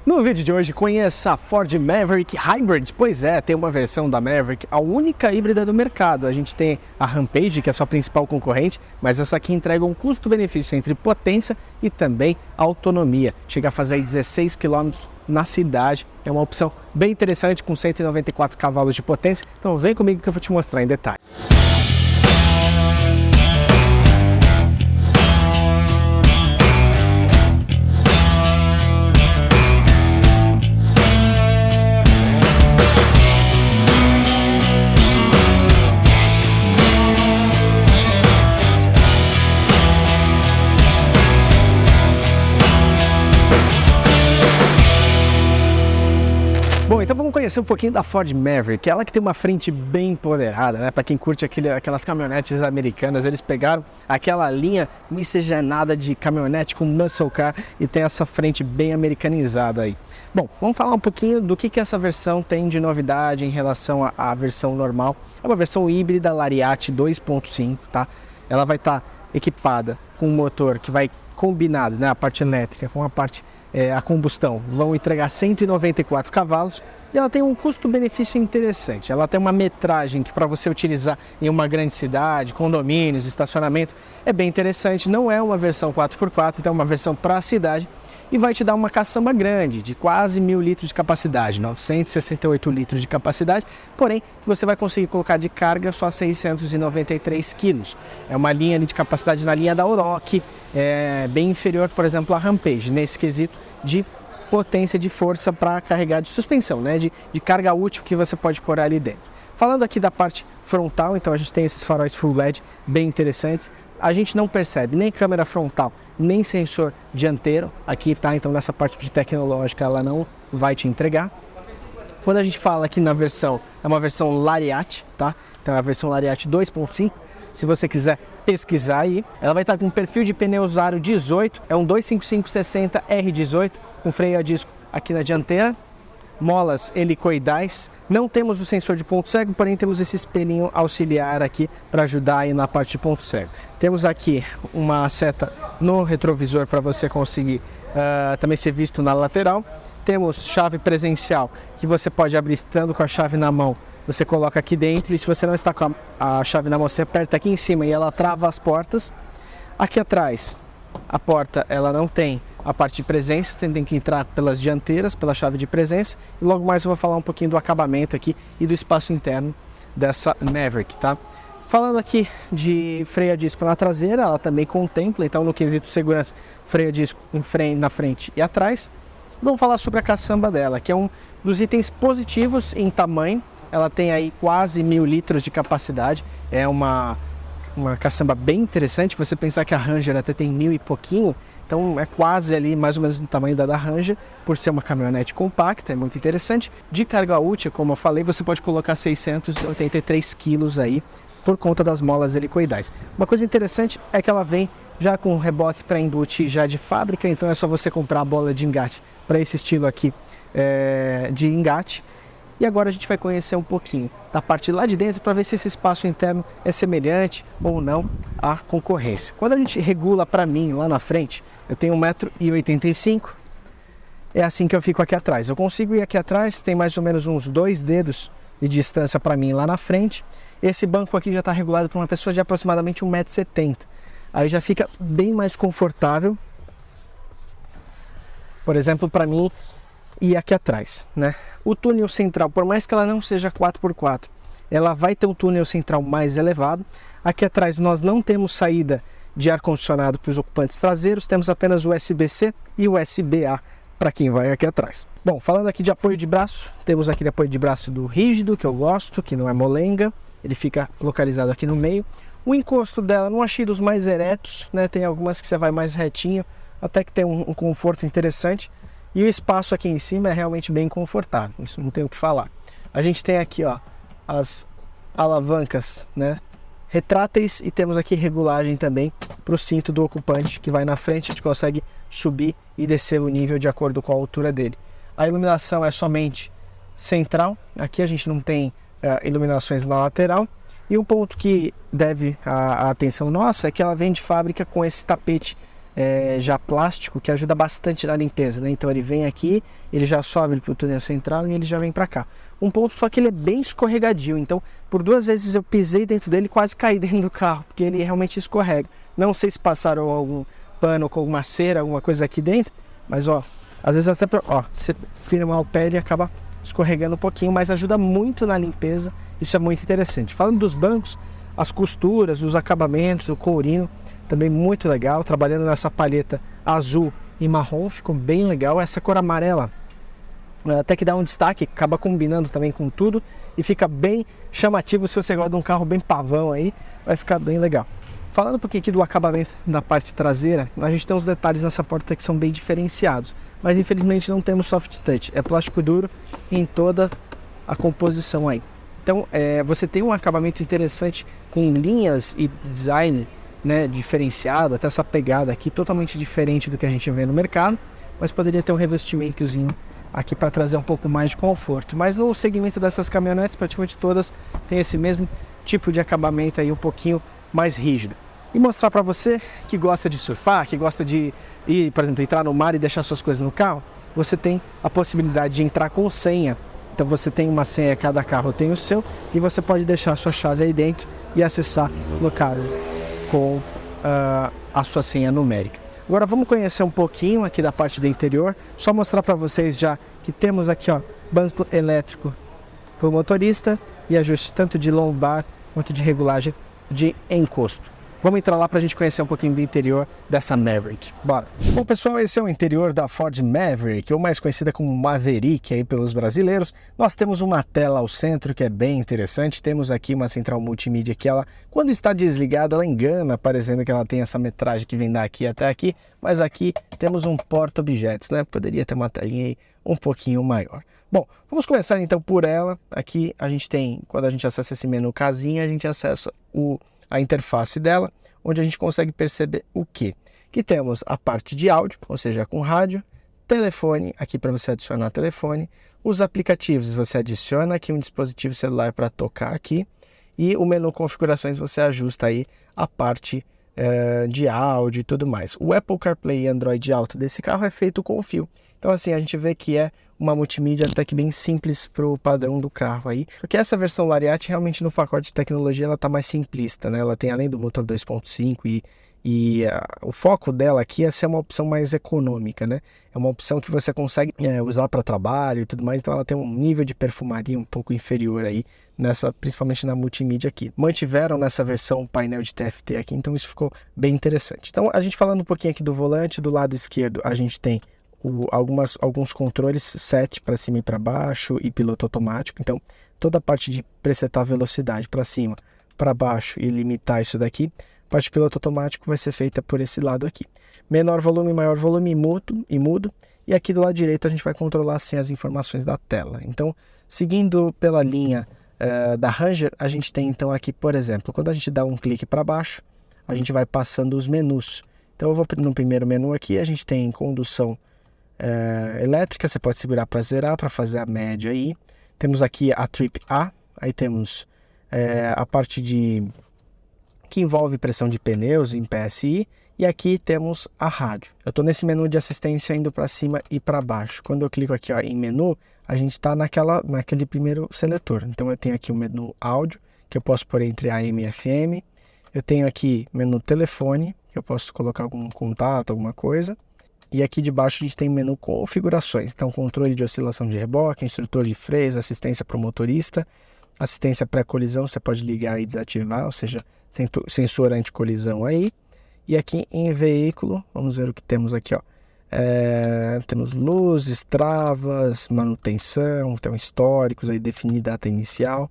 No vídeo de hoje, conheça a Ford Maverick Hybrid. Pois é, tem uma versão da Maverick, a única híbrida do mercado. A gente tem a Rampage, que é a sua principal concorrente, mas essa aqui entrega um custo-benefício entre potência e também autonomia. Chega a fazer aí 16 km na cidade. É uma opção bem interessante, com 194 cavalos de potência. Então vem comigo que eu vou te mostrar em detalhe. Bom, então vamos conhecer um pouquinho da Ford Maverick, ela que tem uma frente bem empoderada, né? Para quem curte aquelas caminhonetes americanas, eles pegaram aquela linha miscigenada de caminhonete com muscle car e tem essa frente bem americanizada aí. Bom, vamos falar um pouquinho do que essa versão tem de novidade em relação à versão normal. É uma versão híbrida Lariat 2.5, tá? Ela vai estar equipada com um motor que vai combinado, né? A parte elétrica com a parte a combustão, vão entregar 194 cavalos e ela tem um custo-benefício interessante. Ela tem uma metragem que, para você utilizar em uma grande cidade, condomínios, estacionamento, é bem interessante. Não é uma versão 4x4, então é uma versão para a cidade e vai te dar uma caçamba grande, de quase 1000 litros de capacidade, 968 litros de capacidade, porém você vai conseguir colocar de carga só 693 quilos. É uma linha de capacidade na linha da Oroch, bem inferior, por exemplo, à Rampage, nesse quesito de potência de força para carregar de suspensão, né? de carga útil que você pode pôr ali dentro. Falando aqui da parte frontal, então a gente tem esses faróis Full LED bem interessantes. A gente não percebe nem câmera frontal, nem sensor dianteiro aqui, tá? Então nessa parte de tecnológica ela não vai te entregar. Quando a gente fala aqui na versão, é uma versão Lariat, tá? Então é a versão Lariat 2.5. Se você quiser pesquisar aí, ela vai estar com um perfil de pneus aro 18, é um 255/60 R18 com freio a disco aqui na dianteira, molas helicoidais. Não temos o sensor de ponto cego, porém temos esse espelhinho auxiliar aqui para ajudar aí na parte de ponto cego. Temos aqui uma seta no retrovisor para você conseguir também ser visto na lateral. Temos chave presencial que você pode abrir estando com a chave na mão. Você coloca aqui dentro e se você não está com a chave na mão, você aperta aqui em cima e ela trava as portas. Aqui atrás, a porta ela não tem a parte de presença, você tem que entrar pelas dianteiras, pela chave de presença. E logo mais eu vou falar um pouquinho do acabamento aqui e do espaço interno dessa Maverick, tá? Falando aqui de freio a disco na traseira, ela também contempla, então no quesito segurança, freio a disco na frente e atrás. Vamos falar sobre a caçamba dela, que é um dos itens positivos em tamanho. Ela tem aí quase 1000 litros de capacidade, é uma caçamba bem interessante. Você pensar que a Ranger até tem 1000 e pouquinho, então é quase ali mais ou menos do tamanho da Ranger, por ser uma caminhonete compacta, é muito interessante. De carga útil, como eu falei, você pode colocar 683 quilos aí, por conta das molas helicoidais. Uma coisa interessante é que ela vem já com reboque para embutir já de fábrica, então é só você comprar a bola de engate para esse estilo aqui de engate. E agora a gente vai conhecer um pouquinho da parte lá de dentro para ver se esse espaço interno é semelhante ou não à concorrência. Quando a gente regula para mim lá na frente, eu tenho 1,85 m, é assim que eu fico aqui atrás. Eu consigo ir aqui atrás, tem mais ou menos uns 2 dedos de distância para mim lá na frente. Esse banco aqui já está regulado para uma pessoa de aproximadamente 1,70 m. Aí já fica bem mais confortável, por exemplo, para mim ir aqui atrás, né? O túnel central, por mais que ela não seja 4x4, ela vai ter um túnel central mais elevado. Aqui atrás nós não temos saída de ar-condicionado para os ocupantes traseiros, temos apenas USB-C e USB-A para quem vai aqui atrás. Bom, falando aqui de apoio de braço, temos aquele apoio de braço do rígido, que eu gosto, que não é molenga, ele fica localizado aqui no meio. O encosto dela não achei dos mais eretos, né? Tem algumas que você vai mais retinho, até que tem um conforto interessante. E o espaço aqui em cima é realmente bem confortável, isso não tem o que falar. A gente tem aqui, ó, as alavancas, né, retráteis, e temos aqui regulagem também para o cinto do ocupante que vai na frente. A gente consegue subir e descer o nível de acordo com a altura dele. A iluminação é somente central, aqui a gente não tem iluminações na lateral. E um ponto que deve a atenção nossa é que ela vem de fábrica com esse tapete já plástico que ajuda bastante na limpeza, né? Então ele vem aqui, ele já sobe para o túnel central e ele já vem para cá. Um ponto só que ele é bem escorregadio, então por 2 vezes eu pisei dentro dele e quase caí dentro do carro, porque ele realmente escorrega. Não sei se passaram algum pano com alguma cera, alguma coisa aqui dentro, mas ó, às vezes até você firma o pé e acaba escorregando um pouquinho, mas ajuda muito na limpeza, isso é muito interessante. Falando dos bancos, as costuras, os acabamentos, o courino, também muito legal, trabalhando nessa palheta azul e marrom, ficou bem legal. Essa cor amarela até que dá um destaque, acaba combinando também com tudo e fica bem chamativo. Se você gosta de um carro bem pavão aí, vai ficar bem legal. Falando um pouquinho aqui do acabamento da parte traseira, a gente tem uns detalhes nessa porta que são bem diferenciados, mas infelizmente não temos soft touch, é plástico duro em toda a composição aí. Então você tem um acabamento interessante com linhas e design, né, diferenciado, até essa pegada aqui totalmente diferente do que a gente vê no mercado, mas poderia ter um revestimentozinho aqui para trazer um pouco mais de conforto. Mas no segmento dessas caminhonetes, praticamente todas têm esse mesmo tipo de acabamento aí, um pouquinho mais rígido. E mostrar para você que gosta de surfar, que gosta de ir, por exemplo, entrar no mar e deixar suas coisas no carro, você tem a possibilidade de entrar com senha. Então você tem uma senha, cada carro tem o seu, e você pode deixar a sua chave aí dentro e acessar no carro com a sua senha numérica. Agora vamos conhecer um pouquinho aqui da parte do interior, só mostrar para vocês já que temos aqui, ó, banco elétrico para o motorista e ajuste tanto de lombar quanto de regulagem de encosto. Vamos entrar lá para a gente conhecer um pouquinho do interior dessa Maverick. Bora! Bom, pessoal, esse é o interior da Ford Maverick, ou mais conhecida como Maverick aí pelos brasileiros. Nós temos uma tela ao centro que é bem interessante. Temos aqui uma central multimídia que ela, quando está desligada, ela engana, parecendo que ela tem essa metragem que vem daqui até aqui. Mas aqui temos um porta-objetos, né? Poderia ter uma telinha aí um pouquinho maior. Bom, vamos começar então por ela. Aqui a gente tem, quando a gente acessa esse menu casinha, a gente acessa a interface dela, onde a gente consegue perceber o quê? Que temos a parte de áudio, ou seja, com rádio, telefone, aqui para você adicionar telefone, os aplicativos, você adiciona aqui um dispositivo celular para tocar aqui, e o menu configurações você ajusta aí a parte de áudio e tudo mais. O Apple CarPlay e Android Auto desse carro é feito com fio. Então assim, a gente vê que é uma multimídia até que bem simples para o padrão do carro aí. Porque essa versão Lariat realmente no pacote de tecnologia ela está mais simplista, né? Ela tem além do motor 2.5 o foco dela aqui é ser uma opção mais econômica, né? É uma opção que você consegue usar para trabalho e tudo mais, então ela tem um nível de perfumaria um pouco inferior aí, principalmente na multimídia aqui. Mantiveram nessa versão um painel de TFT aqui, então isso ficou bem interessante. Então a gente falando um pouquinho aqui do volante, do lado esquerdo a gente tem alguns controles set para cima e para baixo e piloto automático, então toda a parte de presetar velocidade para cima, para baixo e limitar isso daqui, a parte de piloto automático vai ser feita por esse lado aqui. Menor volume, maior volume, mudo, e aqui do lado direito a gente vai controlar assim as informações da tela. Então, seguindo pela linha da Ranger, a gente tem então aqui, por exemplo, quando a gente dá um clique para baixo, a gente vai passando os menus. Então eu vou no primeiro menu aqui, a gente tem condução elétrica, você pode segurar para zerar, para fazer a média aí. Temos aqui a Trip A, aí temos a parte que envolve pressão de pneus em PSI, e aqui temos a rádio. Eu estou nesse menu de assistência indo para cima e para baixo. Quando eu clico aqui em menu, a gente está naquele primeiro seletor. Então eu tenho aqui o menu áudio, que eu posso pôr entre AM e FM. Eu tenho aqui menu telefone, que eu posso colocar algum contato, alguma coisa. E aqui de baixo a gente tem menu configurações. Então controle de oscilação de reboque, instrutor de freios, assistência para o motorista, assistência pré-colisão, você pode ligar e desativar, ou seja, sensor anti-colisão aí. E aqui em veículo, vamos ver o que temos aqui, ó. Temos luzes, travas, manutenção, então históricos, aí definir data inicial.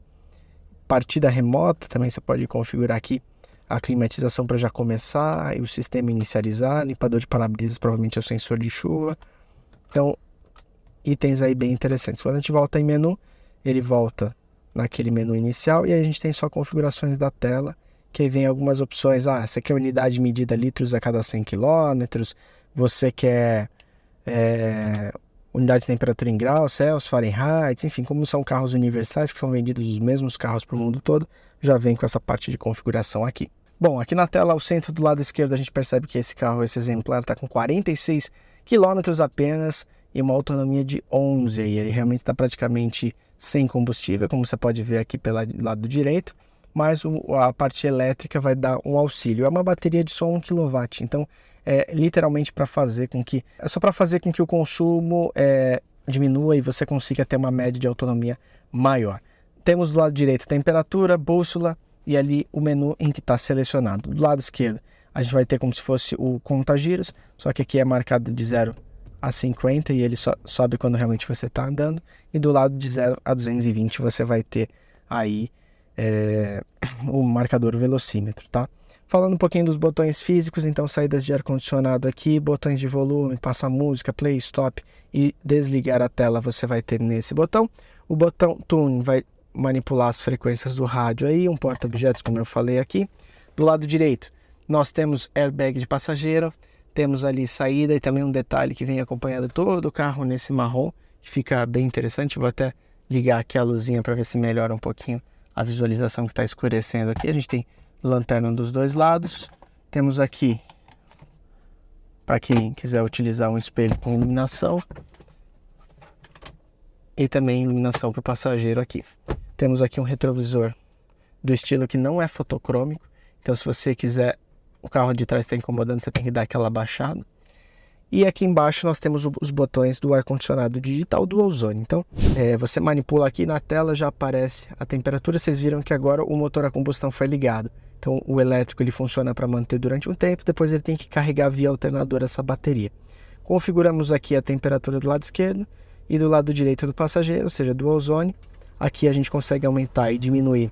Partida remota, também você pode configurar aqui a climatização para já começar, e o sistema inicializar, limpador de para-brisas, provavelmente é o sensor de chuva. Então, itens aí bem interessantes. Quando a gente volta em menu, ele volta naquele menu inicial, e aí a gente tem só configurações da tela, que aí vem algumas opções. Essa aqui é a unidade medida litros a cada 100 km, você quer unidade de temperatura em graus, Celsius, Fahrenheit, enfim, como são carros universais que são vendidos os mesmos carros para o mundo todo, já vem com essa parte de configuração aqui. Bom, aqui na tela, ao centro do lado esquerdo, a gente percebe que esse carro, esse exemplar, está com 46 quilômetros apenas e uma autonomia de 11. E ele realmente está praticamente sem combustível, como você pode ver aqui pelo lado direito, mas a parte elétrica vai dar um auxílio. É uma bateria de só 1 kW, então é literalmente para fazer com que o consumo diminua e você consiga ter uma média de autonomia maior. Temos do lado direito temperatura, bússola e ali o menu em que está selecionado. Do lado esquerdo a gente vai ter como se fosse o conta-giros, só que aqui é marcado de 0 a 50 e ele só sobe quando realmente você está andando. E do lado de 0 a 220 você vai ter aí o marcador velocímetro, tá? Falando um pouquinho dos botões físicos, então saídas de ar-condicionado aqui, botões de volume, passar música, play, stop e desligar a tela você vai ter nesse botão. O botão Tune vai manipular as frequências do rádio aí, um porta-objetos como eu falei aqui. Do lado direito nós temos airbag de passageiro, temos ali saída e também um detalhe que vem acompanhando todo o carro nesse marrom, que fica bem interessante. Vou até ligar aqui a luzinha para ver se melhora um pouquinho a visualização que está escurecendo aqui. A gente tem lanterna dos dois lados, temos aqui, para quem quiser utilizar um espelho com iluminação, e também iluminação para o passageiro aqui. Temos aqui um retrovisor do estilo que não é fotocrômico, então se você quiser, o carro de trás está incomodando, você tem que dar aquela baixada. E aqui embaixo nós temos os botões do ar-condicionado digital do Ozone. Então você manipula aqui na tela, já aparece a temperatura. Vocês viram que agora o motor a combustão foi ligado. Então o elétrico ele funciona para manter durante um tempo, depois ele tem que carregar via alternador essa bateria. Configuramos aqui a temperatura do lado esquerdo e do lado direito do passageiro, ou seja, do Ozone. Aqui a gente consegue aumentar e diminuir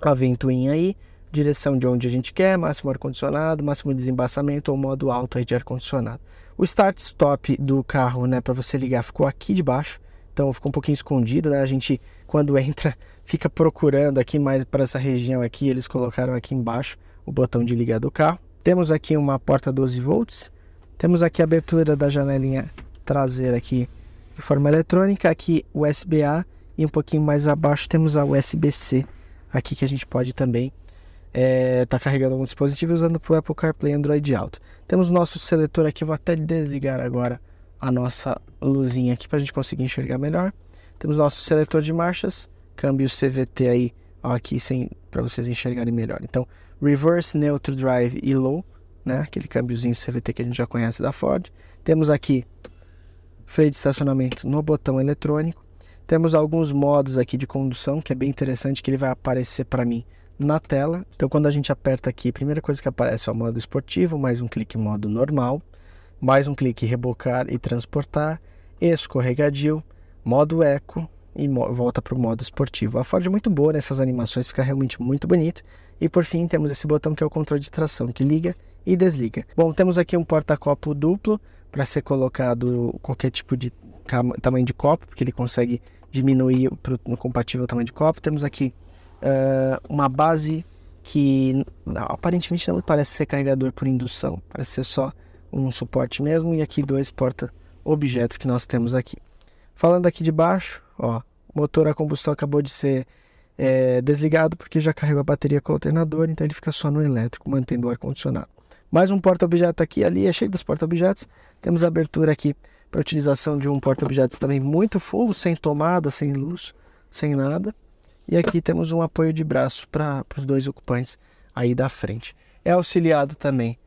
a ventoinha aí, direção de onde a gente quer, máximo ar-condicionado, máximo desembaçamento ou modo alto aí de ar-condicionado. O start-stop do carro, né, para você ligar, ficou aqui de baixo, então ficou um pouquinho escondido, né? A gente, quando entra, fica procurando aqui mais para essa região aqui, eles colocaram aqui embaixo o botão de ligar do carro. Temos aqui uma porta 12 volts, temos aqui a abertura da janelinha traseira aqui de forma eletrônica, aqui USB-A e um pouquinho mais abaixo temos a USB-C aqui que a gente pode também tá carregando algum dispositivo usando para o Apple CarPlay Android Auto. Temos o nosso seletor aqui, vou até desligar agora a nossa luzinha aqui para a gente conseguir enxergar melhor. Temos nosso seletor de marchas, câmbio CVT aí, ó, aqui para vocês enxergarem melhor. Então, Reverse, Neutral Drive e Low, né, aquele câmbiozinho CVT que a gente já conhece da Ford. Temos aqui freio de estacionamento no botão eletrônico. Temos alguns modos aqui de condução, que é bem interessante, que ele vai aparecer para mim na tela. Então quando a gente aperta aqui, a primeira coisa que aparece é o modo esportivo, mais um clique em modo normal, mais um clique em rebocar e transportar, escorregadio, modo eco e volta para o modo esportivo. A Ford é muito boa nessas animações, fica realmente muito bonito. E por fim temos esse botão que é o controle de tração, que liga e desliga. Bom, temos aqui um porta-copo duplo para ser colocado qualquer tipo de tamanho de copo, porque ele consegue diminuir no compatível tamanho de copo. Temos aqui uma base que aparentemente não parece ser carregador por indução, parece ser só um suporte mesmo, e aqui dois porta-objetos que nós temos aqui. Falando aqui de baixo, ó, o motor a combustão acabou de ser desligado porque já carregou a bateria com o alternador, então ele fica só no elétrico, mantendo o ar-condicionado. Mais um porta-objeto aqui, ali é cheio dos porta-objetos. Temos a abertura aqui para utilização de um porta-objetos também muito full, sem tomada, sem luz, sem nada. E aqui temos um apoio de braço para os dois ocupantes aí da frente. É auxiliado também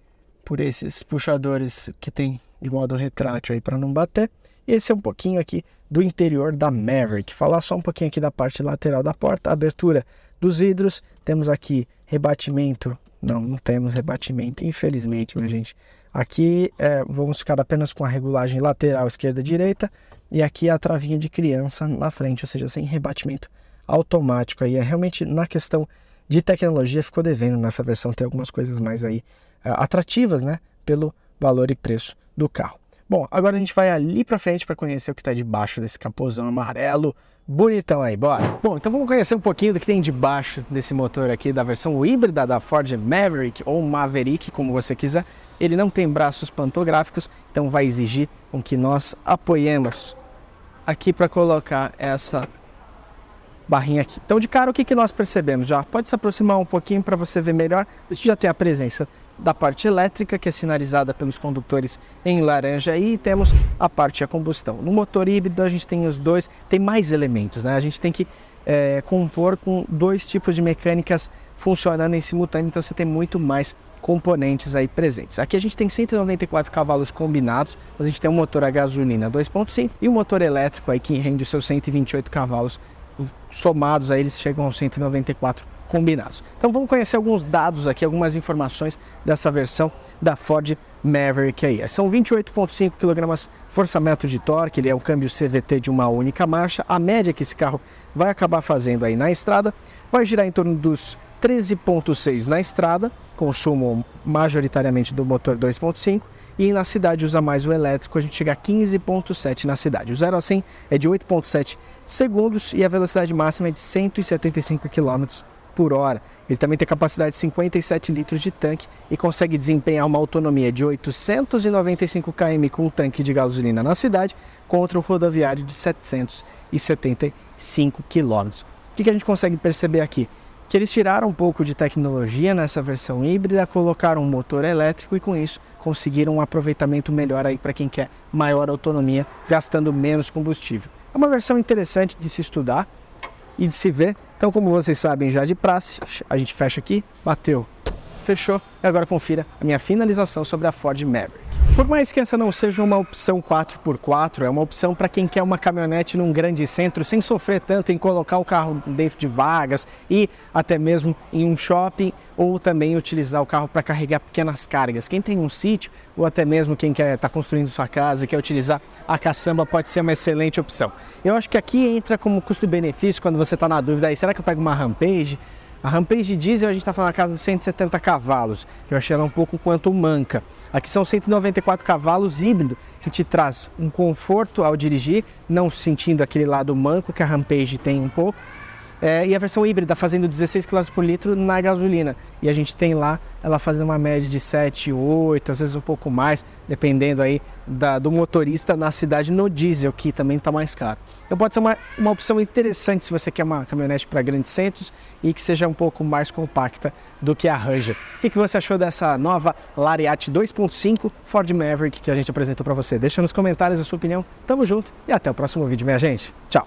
por esses puxadores que tem de modo retrátil aí para não bater. E esse é um pouquinho aqui do interior da Maverick. Falar só um pouquinho aqui da parte lateral da porta, abertura dos vidros. Temos aqui rebatimento. Não temos rebatimento, infelizmente, minha gente. Aqui vamos ficar apenas com a regulagem lateral esquerda e direita. E aqui a travinha de criança na frente, ou seja, sem rebatimento automático. Aí realmente na questão de tecnologia ficou devendo nessa versão ter algumas coisas mais aí atrativas, né, pelo valor e preço do carro. Bom, agora a gente vai ali pra frente para conhecer o que está debaixo desse capôzão amarelo bonitão aí, bora! Bom, então vamos conhecer um pouquinho do que tem debaixo desse motor aqui da versão híbrida da Ford Maverick ou Maverick, como você quiser. Ele não tem braços pantográficos, então vai exigir com que nós apoiemos aqui para colocar essa barrinha aqui. Então de cara o que nós percebemos? Já pode se aproximar um pouquinho para você ver melhor. A gente já tem a presença da parte elétrica, que é sinalizada pelos condutores em laranja, e temos a parte a combustão. No motor híbrido a gente tem os dois, tem mais elementos, né? A gente tem que compor com dois tipos de mecânicas funcionando em simultâneo, então você tem muito mais componentes aí presentes. Aqui a gente tem 194 cavalos combinados, a gente tem um motor a gasolina 2.5 e um motor elétrico aí que rende os seus 128 cavalos, somados aí eles chegam aos 194 combinados. Então vamos conhecer alguns dados aqui, algumas informações dessa versão da Ford Maverick aí. São 28,5 kg força-metro de torque, ele é um câmbio CVT de uma única marcha. A média que esse carro vai acabar fazendo aí na estrada vai girar em torno dos 13,6 na estrada, consumo majoritariamente do motor 2.5, e na cidade usa mais o elétrico, a gente chega a 15,7 na cidade. O 0 a 100 é de 8,7 segundos e a velocidade máxima é de 175 km por hora. Ele também tem capacidade de 57 litros de tanque e consegue desempenhar uma autonomia de 895 km com o tanque de gasolina na cidade, contra o rodoviário de 775 km. O que a gente consegue perceber aqui? Que eles tiraram um pouco de tecnologia nessa versão híbrida, colocaram um motor elétrico e com isso conseguiram um aproveitamento melhor aí para quem quer maior autonomia, gastando menos combustível. É uma versão interessante de se estudar e de se ver. Então, como vocês sabem já de praxe, a gente fecha aqui, bateu, fechou. E agora confira a minha finalização sobre a Ford Maverick. Por mais que essa não seja uma opção 4x4, é uma opção para quem quer uma caminhonete num grande centro sem sofrer tanto em colocar o carro dentro de vagas e até mesmo em um shopping, ou também utilizar o carro para carregar pequenas cargas. Quem tem um sítio ou até mesmo quem quer estar construindo sua casa e quer utilizar a caçamba pode ser uma excelente opção. Eu acho que aqui entra como custo-benefício quando você está na dúvida aí, será que eu pego uma Rampage? A Rampage diesel a gente está falando na casa dos 170 cavalos, eu achei ela um pouco quanto manca. Aqui são 194 cavalos híbrido, que te traz um conforto ao dirigir, não sentindo aquele lado manco que a Rampage tem um pouco. E a versão híbrida fazendo 16 km por litro na gasolina. E a gente tem lá ela fazendo uma média de 7, 8, às vezes um pouco mais, dependendo aí do motorista na cidade no diesel, que também está mais caro. Então pode ser uma opção interessante se você quer uma caminhonete para grandes centros e que seja um pouco mais compacta do que a Ranger. O que você achou dessa nova Lariat 2.5 Ford Maverick que a gente apresentou para você? Deixa nos comentários a sua opinião. Tamo junto e até o próximo vídeo, minha gente. Tchau!